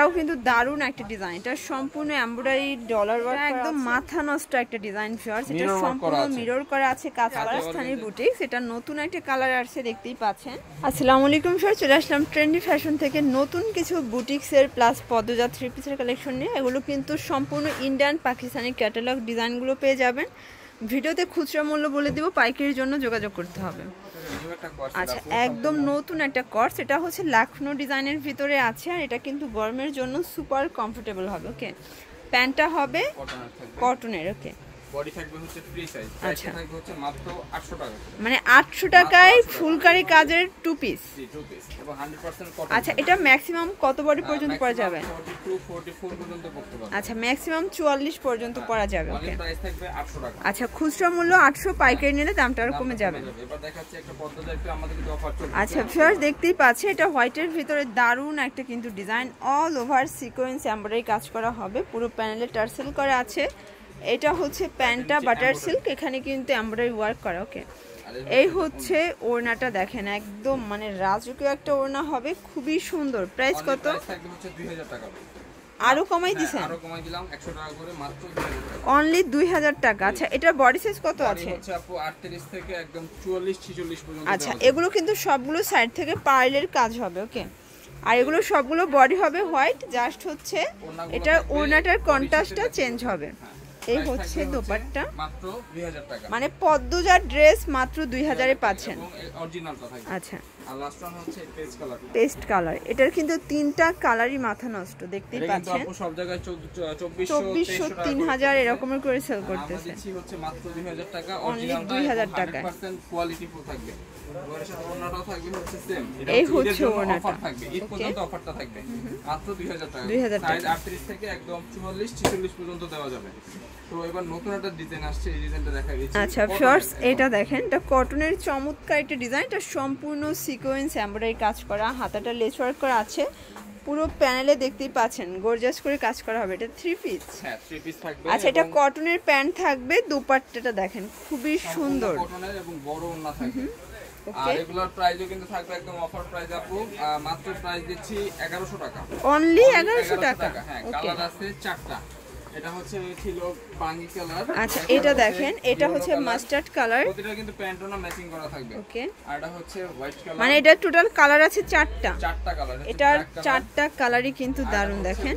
এটাও কিন্তু দারুণ একটা ডিজাইন, এটা সম্পূর্ণ এমব্রয়ডারি ডলার ওয়ার্ক, একদম মাথা নষ্ট একটা ডিজাইন ফিয়ার্স। এটা সম্পূর্ণ মিরর করা আছে কাজ করা, স্থানীয় বুটিক্স। এটা নতুন একটা কালার আসছে, দেখতেই পাচ্ছেন। আসসালামু আলাইকুম ফিয়ার্স, চলে আসলাম ট্রেন্ডি ফ্যাশন থেকে নতুন কিছু বুটিক্সের প্লাস পদ্মজা থ্রি পিসের কালেকশন নিয়ে। এগুলো কিন্তু সম্পূর্ণ ইন্ডিয়ান পাকিস্তানি ক্যাটালগ ডিজাইনগুলো পেয়ে যাবেন। ভিডিওতে খুচরা মূল্য বলে দিব, পাইকারির জন্য যোগাযোগ করতে হবে। আচ্ছা, একদম নতুন একটা কর্স, এটা হচ্ছে লাখনো ডিজাইনের ভিতরে আছে, আর এটা কিন্তু গরমের জন্য সুপার কমফোর্টেবল হবে। ওকে, প্যান্টটা হবে কটনের। ওকে, বডি থাকবে হচ্ছে ফ্রি সাইজ, প্রাইস থাকবে হচ্ছে মাত্র 800 টাকা, মানে 800 টাকায় ফুলকারি কাজের টু পিস। জি, টু পিস এবং 100% কটন। আচ্ছা, এটা ম্যাক্সিমাম কত বডি পর্যন্ত পরা যাবে? 42 44 পর্যন্ত পরতে পারবে। আচ্ছা, ম্যাক্সিমাম 44 পর্যন্ত পরা যাবে। ওকে, প্রাইস থাকবে 800 টাকা। আচ্ছা, খুচরা মূল্য 800, পাইকারি নিলে দামটা আরো কমে যাবে। এবার দেখাচ্ছি একটা পদ্মজা, একটু আমাদের কিন্তু অফার চলছে। আচ্ছা ভিউয়ার্স, দেখতেই পাচ্ছেন এটা হোয়াইটের ভিতরে দারুণ একটা কিন্তু design, all over sequence embroidery কাজ করা হবে, পুরো প্যানেলে টার্সেল করা আছে। এটা হচ্ছে প্যান্টটা বাটার সিল্ক, এখানে কিন্তু এমব্রয়ডারি ওয়ার্ক করা। ওকে, এই হচ্ছে ওড়নাটা, দেখেন একদম মানে রাজকীয় একটা ওড়না হবে, খুবই সুন্দর। প্রাইস কত? থাকবে হচ্ছে 2000 টাকা। আরো কমাই দিছেন? আরো কমাই দিলাম 100 টাকা করে, মাত্র 2000 টাকা। অনলি 2000 টাকা। আচ্ছা, এটা বডি সাইজ কত আছে? হচ্ছে আপু 38 থেকে একদম 44 46 পর্যন্ত। আচ্ছা, এগুলো কিন্তু সবগুলো সাইড থেকে পার্লের কাজ হবে। ওকে, আর এগুলো সবগুলো বডি হবে হোয়াইট, জাস্ট হচ্ছে এটা ওড়নাটার কন্ট্রাস্টটা চেঞ্জ হবে। এই হচ্ছে দোপাট্টা, মাত্র 2000 টাকা, মানে পদ্মজার ড্রেস মাত্র 2000 এ পাচ্ছেন। অরিজিনালটা থাকবে। আচ্ছা, আর লাস্ট ওয়ান হচ্ছে পেস্ট কালার। পেস্ট কালার, এটার কিন্তু তিনটা কালারই মাথা নষ্ট, দেখতেই পাচ্ছেন। আপু সব জায়গায় 2400 3000 এরকমের করে সেল করতেছে। আমরা দিচ্ছি হচ্ছে মাত্র 2000 টাকা, অনলি 2000 টাকা, 100% কোয়ালিটি ফুল থাকবে। এর সাথে ওড়নাটাও থাকবে হচ্ছে সেম। এই হচ্ছে ওড়নাটা, অফার থাকবে, ঈদ পর্যন্ত অফারটা থাকবে মাত্র 2000 টাকা। 2000 টাকা, সাইজ 38 থেকে একদম 44 46 পর্যন্ত দেওয়া যাবে। তো এবার নতুন একটা ডিজাইন আসছে, এই ডিজাইনটা দেখাই দিচ্ছি। আচ্ছা ভিউয়ার্স, এটা দেখেন, এটা কটনের চমৎকার একটা ডিজাইন, এটা সম্পূর্ণ সিকোয়েন্স এমব্রয়ডারি কাজ করা, হাতাটা লেস ওয়ার্ক করা আছে, পুরো প্যানেলে দেখতেই পাচ্ছেন গর্জিয়াস করে কাজ করা হবে। এটা থ্রি পিস। হ্যাঁ, থ্রি পিস থাকবে। আচ্ছা, এটা কটনের প্যান্ট থাকবে, দোপাট্টাটা দেখেন খুবই সুন্দর, কটনের এবং বড় ওড়না থাকবে। আর রেগুলার প্রাইসও কিন্তু থাকবে একদম অফার প্রাইস আপু, মাত্র প্রাইস দিচ্ছি 1100 টাকা। অনলি 1100 টাকা। হ্যাঁ, কালার আছে 4টা। এটা হচ্ছে ছিল পাঙ্গি কালার। আচ্ছা, এটা দেখেন, এটা হচ্ছে মাস্টার্ড কালার, প্রতিটা কিন্তু প্যান্ট ওনা ম্যাচিং করা থাকবে। ওকে, আর এটা হচ্ছে হোয়াইট কালার, মানে এটা টোটাল কালার আছে 4টা। 4টা কালার, এটার 4টা কালারই কিন্তু দারুণ, দেখেন।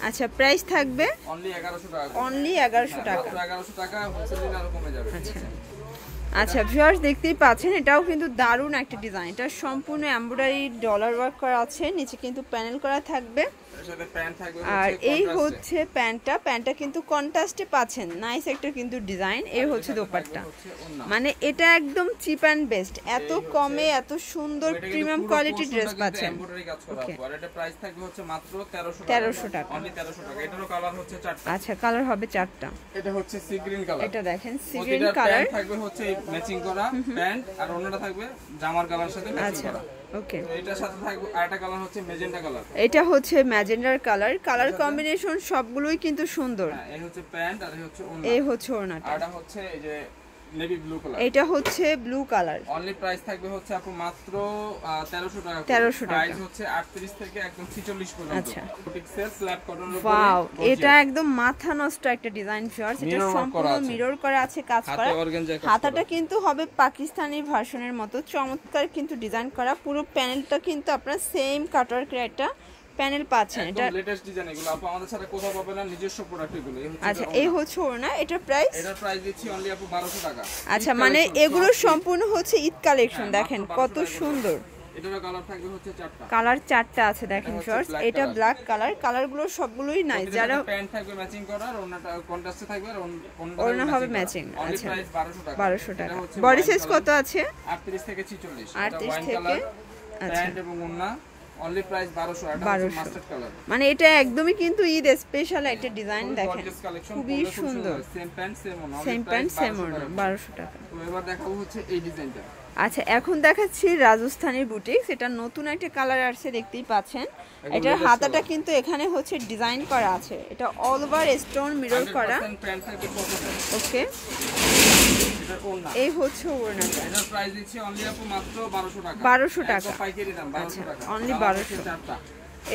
আচ্ছা, প্রাইস থাকবে অনলি 1100 টাকা। অনলি 1100 টাকা, 1100 টাকা, হোলসেল দিলে আরো কমে যাবে। আচ্ছা ভিউয়ার্স, দেখতেই পাচ্ছেন এটাও কিন্তু দারুণ একটা ডিজাইন, এটা সম্পূর্ণ এমব্রয়ডারি ডলার ওয়ার্ক করা আছে, নিচে কিন্তু প্যানেল করা থাকবে। আর এই হচ্ছে প্যান্টটা কিন্তু কন্ট্রাস্টে পাচ্ছেন, নাইস একটা কিন্তু ডিজাইন। এই হচ্ছে দোপাট্টা, মানে এটা একদম চিপ অ্যান্ড বেস্ট, এত কমে এত সুন্দর প্রিমিয়াম কোয়ালিটির ড্রেস পাচ্ছেন। আর এটা প্রাইস থাকবে হচ্ছে মাত্র 1300 টাকা। অনলি 1300 টাকা। এটারও কালার হচ্ছে 4টা। আচ্ছা, কালার হবে 4টা। এটা হচ্ছে সি গ্রিন কালার, এটা দেখেন সি গ্রিন কালার থাকবে হচ্ছে ম্যাচিং করা প্যান্ট, আর ওড়নাটা থাকবে জামার কালার সাথে ম্যাচিং করা। ওকে, তো এটার সাথে থাকবে আরেকটা কালার হচ্ছে ম্যাজেন্টা কালার। এটা হচ্ছে ম্যাজেন্ডার কালার, কালার কম্বিনেশন সবগুলোই কিন্তু সুন্দর। হ্যাঁ, এই হচ্ছে প্যান্ট আর এই হচ্ছে ওড়না। এই হচ্ছে ওড়নাটা, আর এটা হচ্ছে এই যে নেভি ব্লু কালার। এটা হচ্ছে ব্লু কালার। অনলি প্রাইস থাকবে হচ্ছে আপু মাত্র 1300 টাকা। 1300 টাকা, প্রাইস হচ্ছে 38 থেকে একদম 46 পর্যন্ত। আচ্ছা, পিক্সেল স্ল্যাব কটনের উপরে। ওয়াও, এটা একদম মাথা নষ্ট একটা ডিজাইন ফিয়ার্স, এটা সম্পূর্ণ মিরর করা আছে, কাজ করা। হাতাটা কিন্তু হবে পাকিস্তানি ভার্সনের মতো চমৎকার কিন্তু ডিজাইন করা, পুরো প্যানেলটা কিন্তু আপনারা সেম কাটওয়ার্কের একটা প্যানেল পাচ্ছেন। এটা লেটেস্ট ডিজাইন, এগুলো আপু আমাদের সাথে কোথাও পাবেন না, নিজস্ব প্রোডাক্ট এগুলো। আচ্ছা, এই হচ্ছে ওড়না, এটার প্রাইস? এটার প্রাইস দিচ্ছি অনলি আপু 1200 টাকা। আচ্ছা, মানে এগুলো সম্পূর্ণ হচ্ছে ঈদ কালেকশন, দেখেন কত সুন্দর। এটার কালার থাকবে হচ্ছে 4টা। কালার 4টা আছে, দেখেন ফার্স্ট এটা ব্ল্যাক কালার, কালারগুলো সবগুলোই নাইস। যারা প্যান্ট থাকবে ম্যাচিং করা, আর ওড়নাটা কন্ট্রাস্টে থাকবে, আর ওড়না হবে ম্যাচিং। আচ্ছা, প্রাইস 1200 টাকা। 1200 টাকা। বডি সাইজ কত আছে? 38 থেকে 46। 38 থেকে, আচ্ছা, প্যান্ট এবং ওড়না অনলি প্রাইস 1200। এটা মাস্টার্ড কালার, মানে এটা একদমই কিন্তু ঈদ স্পেশাল একটা ডিজাইন, দেখেন খুবই সুন্দর। সেম প্যান্ট সেম ওড়না, সেম প্যান্ট সেম ওড়না, 1200 টাকা। তো এবার দেখাবো হচ্ছে এই ডিজাইনটা। আচ্ছা, এখন দেখাচ্ছি রাজস্থানি বুটিক্স, এটা নতুন একটা কালার আসছে, দেখতেই পাচ্ছেন। এটার হাতাটা কিন্তু এখানে হচ্ছে ডিজাইন করা আছে, এটা অল ওভার স্টোন মিরর করা। ওকে, এই হচ্ছে ওড়নাটা, এটার প্রাইস দিচ্ছি অনলি আপু মাত্র 1200 টাকা। 1200 টাকা, পাইকারি দাম 1200 টাকা, অনলি 1200 টাকা।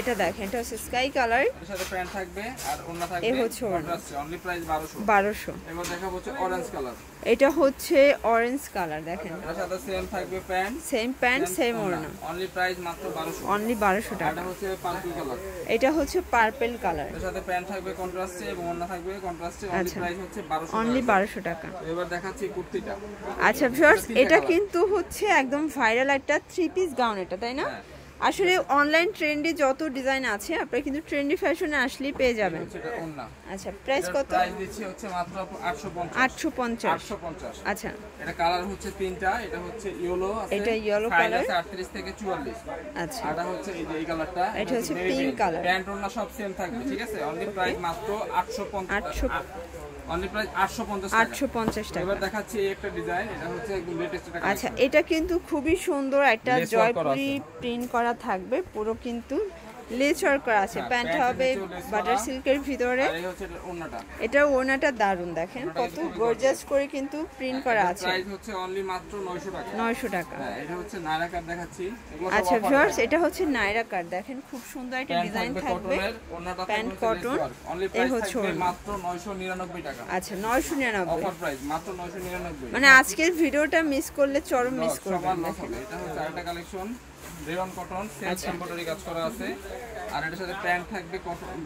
এটা দেখেন, এটা হচ্ছে স্কাই কালার, এর সাথে প্যান্ট থাকবে আর ওড়না থাকবে। এই হচ্ছে ওড়না, অনলি প্রাইস 1200। 1200। এবার দেখাবো হচ্ছে অরেঞ্জ কালার, এটা হচ্ছে অরেঞ্জ কালার, দেখেন এর সাথে সেম থাকবে প্যান্ট, সেম প্যান্ট সেম ওড়না, অনলি প্রাইস মাত্র 1200। অনলি 1200 টাকা। এটা হচ্ছে পার্পল কালার, এটা হচ্ছে পার্পল কালার, এর সাথে প্যান্ট থাকবে কন্ট্রাস্টে এবং ওড়না থাকবে কন্ট্রাস্টে, অনলি প্রাইস হচ্ছে 1200। অনলি 1200 টাকা। এবার দেখাচ্ছি কুর্তিটা। আচ্ছা ভিউয়ার্স, এটা কিন্তু হচ্ছে একদম ভাইরাল একটা 3 পিস গাউন, এটা তাই না? আসলে অনলাইন ট্রেন্ডে যত ডিজাইন আছে আপনারা কিন্তু ট্রেন্ডি ফ্যাশনে আসলেই পেয়ে যাবেন। আচ্ছা প্রাইস কত? প্রাইস দিচ্ছি হচ্ছে মাত্র 850। 850। আচ্ছা, এটা কালার হচ্ছে তিনটা, এটা হচ্ছে ইয়েলো আছে, এটা ইয়েলো কালার 38 থেকে 44। আচ্ছা, এটা হচ্ছে এই কালারটা, এটা হচ্ছে পিঙ্ক কালার, প্যান্ট ওড়না সব সেম থাকবে, ঠিক আছে? অনলি প্রাইস মাত্র 850। অনলি প্রাইস 850 টাকা। এবার দেখাচ্ছি এই একটা ডিজাইন, এটা হচ্ছে একদম লেটেস্ট একটা। আচ্ছা, এটা কিন্তু খুবই সুন্দর একটা জয়পুরি প্রিন্ট করা থাকবে, পুরো কিন্তু লেস ওয়ার্ক করা আছে। প্যান্ট হবে বাটার সিল্কের ভিতরে, আর এই হচ্ছে ওড়নাটা, এটা ওড়নাটা দারুন, দেখেন কত গর্জিয়াস করে কিন্তু প্রিন্ট করা আছে। প্রাইস হচ্ছে অনলি মাত্র 900 টাকা। 900 টাকা। হ্যাঁ, এটা হচ্ছে নায়রা কাট দেখাচ্ছি। আচ্ছা ভিউয়ার্স, এটা হচ্ছে নায়রা কাট, দেখেন খুব সুন্দর একটা ডিজাইন থাকবে, প্যান্ট কটন, অনলি প্রাইস থাকবে মাত্র 999 টাকা। আচ্ছা 999 অফার প্রাইস মাত্র 999। মানে আজকের ভিডিওটা মিস করলে চরম মিস করবেন। এটা হচ্ছে আরেকটা collection, rayon cotton, self embroidery কাজ করা আছে, আর এটার সাথে প্যান্ট থাকবে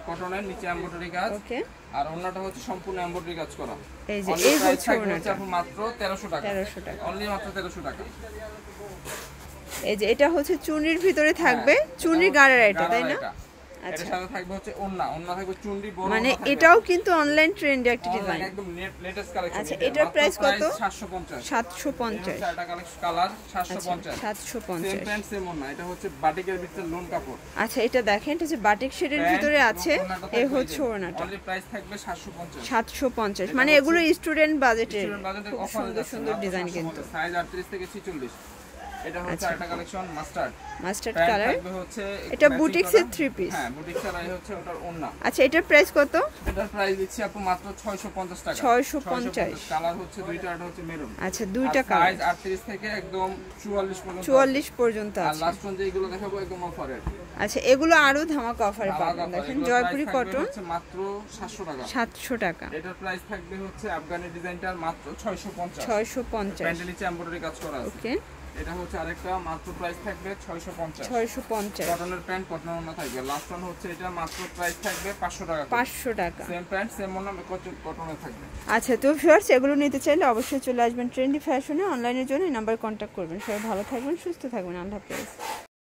কটনের, নিচে এমব্রয়ডারি কাজ, ওকে, আর ওড়নাটা হচ্ছে সম্পূর্ণ এমব্রয়ডারি কাজ করা। এই যে এই হচ্ছে ওড়নাটা, মাত্র 1300 টাকা। 1300 টাকা, অনলি মাত্র 1300 টাকা। এই যে এটা হচ্ছে চুন্নির ভিতরে থাকবে, চুন্নির গাড়ার এটা তাই না? আচ্ছা, এর সাথে থাকবে হচ্ছে ওড়না থাকবে চুন্ডি বড়, মানে এটাও কিন্তু অনলাইন ট্রেন্ডে একটা ডিজাইন, একদম লেটেস্ট কালেকশন। আচ্ছা, এটার প্রাইস কত? 750। 750। এটা collection colour 750। 750। Same pant same ওড়না, এটা হচ্ছে বাটিকের ভিতরে লোন কাপড়। আচ্ছা, এটা দেখেন, এটা হচ্ছে বাটিক শেডের ভিতরে আছে, এই হচ্ছে ওড়নাটা। অনলি প্রাইস থাকবে 750। 750, মানে এগুলো স্টুডেন্ট বাজেটের খুব সুন্দর সুন্দর ডিজাইন কিন্তু। সাইজ 38 থেকে 46। এটা হচ্ছে একটা কালেকশন মাস্টার্ড কালার, হচ্ছে এটা বুটিক্সের 3 পিস। হ্যাঁ, বুটিক্সের এই হচ্ছে ওটার ওড়না। আচ্ছা, এটার প্রাইস কত? এটার প্রাইস দিচ্ছি আপু মাত্র 650 টাকা। 650। কালার হচ্ছে দুইটা, এটা হচ্ছে মেরুন। আচ্ছা, দুইটা কালার, সাইজ 38 থেকে একদম 44 পর্যন্ত আছে। আর লাস্ট ওয়ান যেগুলো দেখাবো একদম অফারের। আচ্ছা, এগুলো আরো ধামাকা অফারে পাবেন, দেখেন জয়পুরি কটন হচ্ছে মাত্র 700 টাকা। 700 টাকা। এটার প্রাইস থাকবে হচ্ছে আফগানি ডিজাইনটার মাত্র 650। 650, প্যান্টের নিচে এমব্রয়ডারি কাজ করা আছে। ওকে, এটা হচ্ছে আরেকটা, মাত্র প্রাইস থাকবে 650। 650 কটনের প্যান্ট, কটনের ওড়না থাকবে। লাস্ট ওয়ান হচ্ছে এটা, মাত্র প্রাইস থাকবে 500 টাকা। 500 টাকা। সেম প্যান্ট সেম ওড়না, কটনের থাকবে। আচ্ছা, তো ভিউয়ার্স, এগুলো নিতে চাইলে অবশ্যই চলে আসবেন ট্রেন্ডি ফ্যাশনে, অনলাইনের জন্য এই নাম্বারে কন্ট্যাক্ট করবেন। সবাই ভালো থাকবেন, সুস্থ থাকবেন, আল্লাহ হাফেজ।